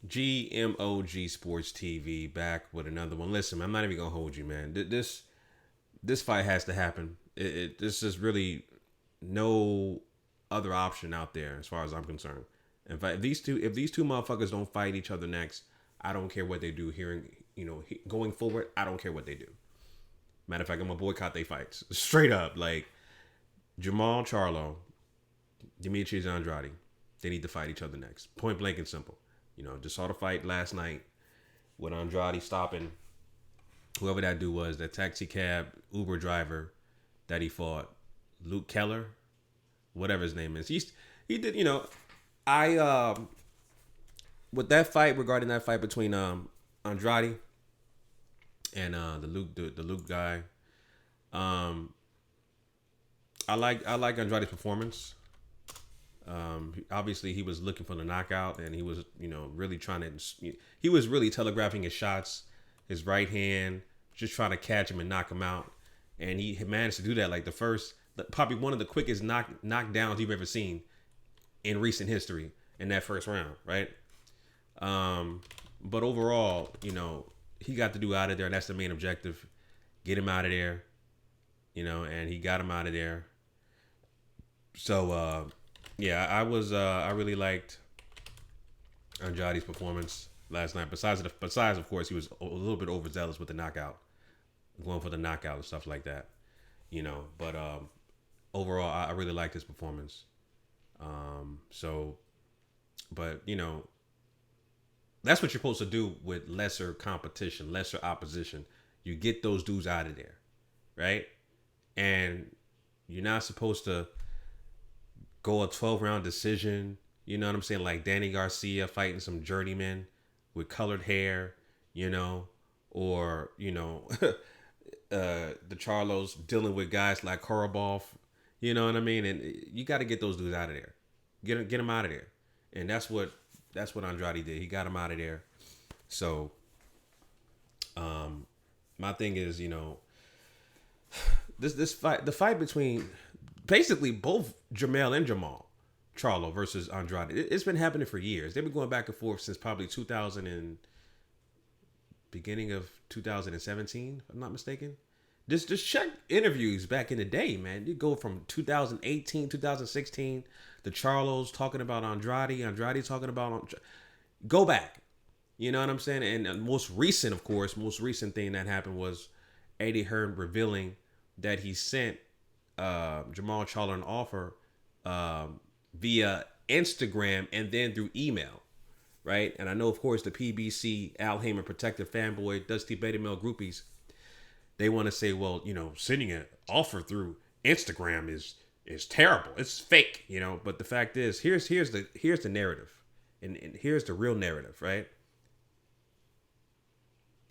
GMOG Sports TV back with another one. Listen, I'm not even gonna hold you, man. This fight has to happen. This is really no other option out there as far as I'm concerned. If these two motherfuckers don't fight each other next, I don't care what they do. Going forward, I don't care what they do. Matter of fact, I'm gonna boycott they fights straight up. Like Jermall Charlo, Demetrius Andrade, they need to fight each other next. Point blank and simple. Just saw the fight last night with Andrade stopping whoever that dude was, that taxi cab Uber driver that he fought, Luke Keller, whatever his name is. He did. I with that fight, regarding that fight between Andrade and the Luke guy. I like Andrade's performance. Obviously, he was looking for the knockout, and he was, really trying to. He was really telegraphing his shots, his right hand, just trying to catch him and knock him out, and he managed to do that. Like probably one of the quickest knockdowns you've ever seen in recent history in that first round, right? But overall, he got the dude out of there, and that's the main objective: get him out of there, and he got him out of there. So. Yeah, I really liked Andrade's performance last night. Besides, of course, he was a little bit overzealous with the knockout, going for the knockout and stuff like that. But overall, I really liked his performance. But that's what you're supposed to do with lesser competition, lesser opposition. You get those dudes out of there, right? And you're not supposed to go a 12-round decision, you know what I'm saying? Like Danny Garcia fighting some journeyman with colored hair, or the Charlos dealing with guys like Korobov, you know what I mean? And you got to get those dudes out of there, get them out of there, and that's what Andrade did. He got him out of there. So, my thing is, this fight, the fight between basically both Jermall and Jermall Charlo versus Andrade. It's been happening for years. They've been going back and forth since probably beginning of 2017, if I'm not mistaken. Just check interviews back in the day, man. You go from 2018, 2016, the Charlos talking about Andrade talking about go back. You know what I'm saying? And the most recent thing that happened was Eddie Hearn revealing that he sent Jermall Charlo an offer via Instagram and then through email, right? And I know, of course, the PBC, Al Heyman protective fanboy, Dusty Beta Male groupies, they want to say, well, sending an offer through Instagram is terrible. It's fake, But the fact is, here's the narrative, and here's the real narrative, right?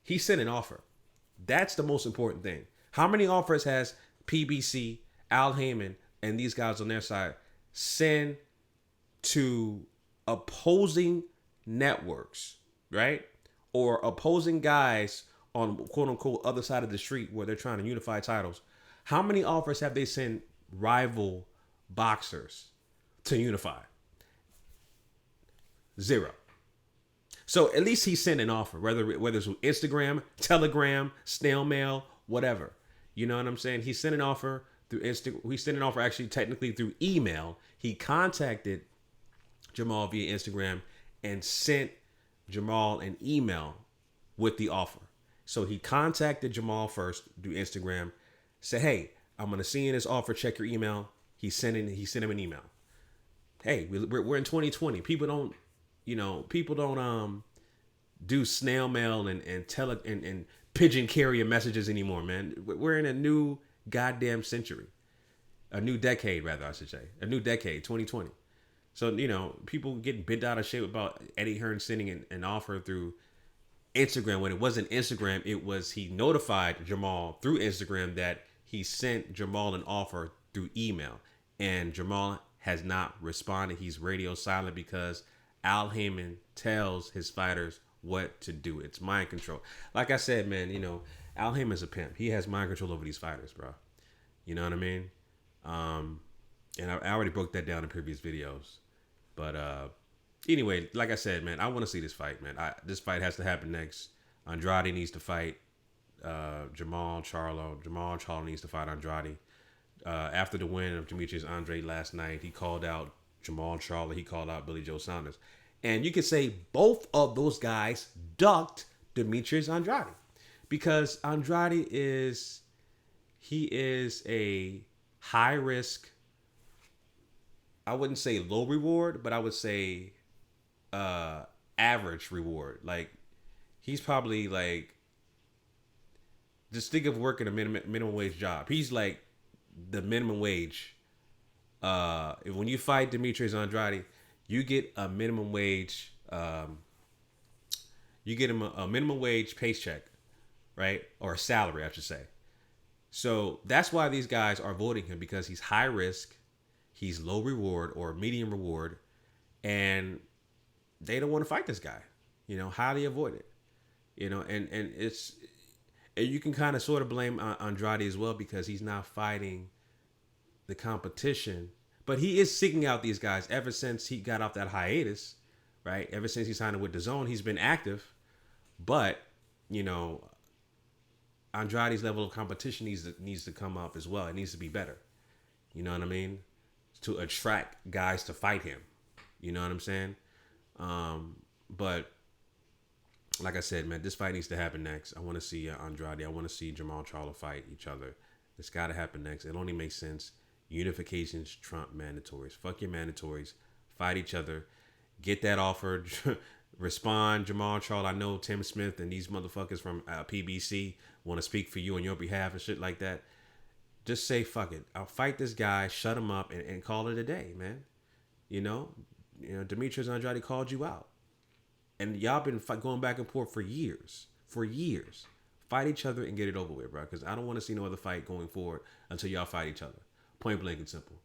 He sent an offer. That's the most important thing. How many offers has PBC, Al Heyman, and these guys on their side send to opposing networks, right? Or opposing guys on quote unquote other side of the street where they're trying to unify titles? How many offers have they sent rival boxers to unify? 0. So at least he sent an offer, whether it's Instagram, Telegram, snail mail, whatever. You know what I'm saying? He sent an offer through Instagram. He sent an offer actually technically through email. He contacted Jermall via Instagram and sent Jermall an email with the offer. So he contacted Jermall first through Instagram, said, "Hey, I'm gonna see you this offer. Check your email." He sent him an email. Hey, we're in 2020. People don't do snail mail and pigeon carrier messages anymore, man. We're in a new goddamn century. A new decade, rather, I should say. A new decade, 2020. So, people getting bent out of shape about Eddie Hearn sending an offer through Instagram. When it wasn't Instagram, he notified Jermall through Instagram that he sent Jermall an offer through email. And Jermall has not responded. He's radio silent because Al Heyman tells his fighters what to do. It's mind control. Like I said, man, Al Heyman's a pimp. He has mind control over these fighters, bro. You know what I mean? And I already broke that down in previous videos. But Anyway, like I said, man, I want to see this fight, man. This fight has to happen next. Andrade needs to fight Jermall Charlo. Jermall Charlo needs to fight Andrade. After the win of Demetrius Andrade last night, he called out Jermall Charlo. He called out Billy Joe Saunders. And you could say both of those guys ducked Demetrius Andrade. Because Andrade is a high risk, I wouldn't say low reward, but I would say average reward. Like, he's probably like, just think of working a minimum wage job. He's like the minimum wage. When you fight Demetrius Andrade, you get a minimum wage. You get him a minimum wage paycheck, right? Or a salary, I should say. So that's why these guys are voting him, because he's high risk, he's low reward or medium reward, and they don't want to fight this guy. Highly avoid it. And you can kind of sort of blame Andrade as well, because he's not fighting the competition, but he is seeking out these guys ever since he got off that hiatus, right? Ever since he signed with DAZN, he's been active, but Andrade's level of competition needs to come up as well. It needs to be better. You know what I mean? To attract guys to fight him. You know what I'm saying? But like I said, man, this fight needs to happen next. I want to see Andrade. I want to see Jermall Charlo fight each other. It's got to happen next. It only makes sense. Unifications trump mandatories. Fuck your mandatories. Fight each other. Get that offer. Respond, Jermall Charlo. I know Tim Smith and these motherfuckers from PBC want to speak for you on your behalf and shit like that. Just say, fuck it. I'll fight this guy, shut him up, and call it a day, man. Demetrius Andrade called you out. And y'all been going back and forth for years. Fight each other and get it over with, bro. Because I don't want to see no other fight going forward until y'all fight each other. Point blank and simple.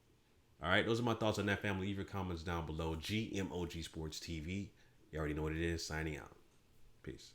All right, those are my thoughts on that, family. Leave your comments down below. GMOGSportsTV. You already know what it is. Signing out. Peace.